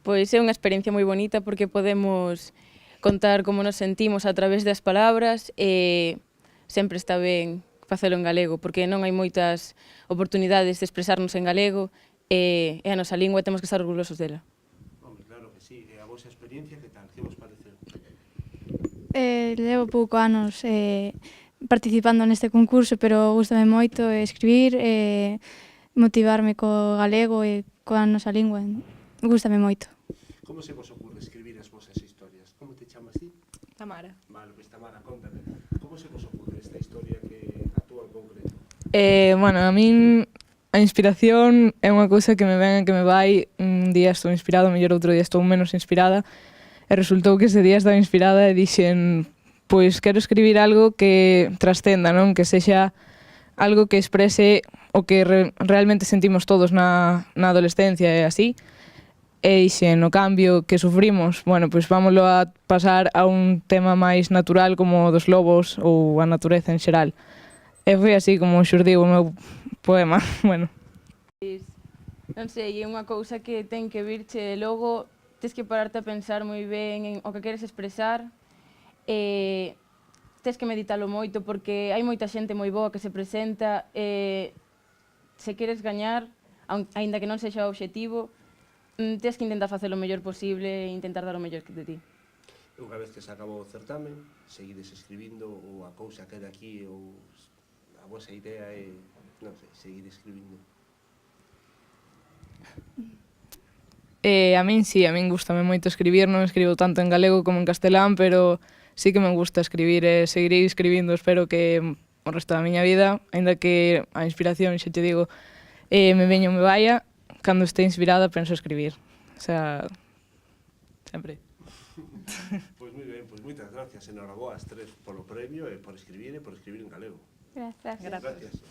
Pois é unha experiencia moi bonita porque podemos contar como nos sentimos a través das palabras e sempre está ben facelo en galego porque non hai moitas oportunidades de expresarnos en galego e a nosa lingua temos que estar orgullosos dela. Home, claro que sí. E a vosa experiencia, que tal? Que vos pareceu? Levo pouco anos participando neste concurso, pero gustame moito escribir e motivarme co galego e coa nosa lingua. Gústame moito. Como se vos ocurre escribir as vosas historias? Como te chamas ti? Tamara. Vale, pois Tamara, contame. Como se vos ocurre esta historia que a túa en concreto? Bueno, a min a inspiración é unha cousa que me ven e que me vai. Un día estou inspirada, mellor outro día estou menos inspirada. E resultou que ese día estaba inspirada e dixen, pois quero escribir algo que trascenda, non? Que sexa algo que exprese o que realmente sentimos todos na adolescencia e así. E dixen, no cambio que sufrimos, bueno, pois vámoslo a pasar a un tema máis natural como o dos lobos ou a natureza en xeral. E foi así como xurdiu o meu poema, bueno. Non sei, é unha cousa que ten que virche logo, tes que pararte a pensar moi ben en o que queres expresar e tes que meditalo moito porque hai moita xente moi boa que se presenta e se queres gañar, aínda que non sexa o obxectivo, tes que intentar facer o mellor posible e intentar dar o mellor de ti. E unha vez que se acabou o certamen, seguides escribindo ou a cousa queda aquí ou a vosa idea é, non sei, seguir escribindo? A min sí, a min gustame moito escribir, non escribo tanto en galego como en castelán, pero sí que me gusta escribir e seguirei escribindo, espero que o resto da miña vida, aínda que a inspiración, xa te digo, me veño me vaya, cando este inspirada penso escribir, o sea, sempre. Pois moi ben, pois moitas gracias, enhoraboa as tres polo premio e por escribir en galego. Grazas. Gracias.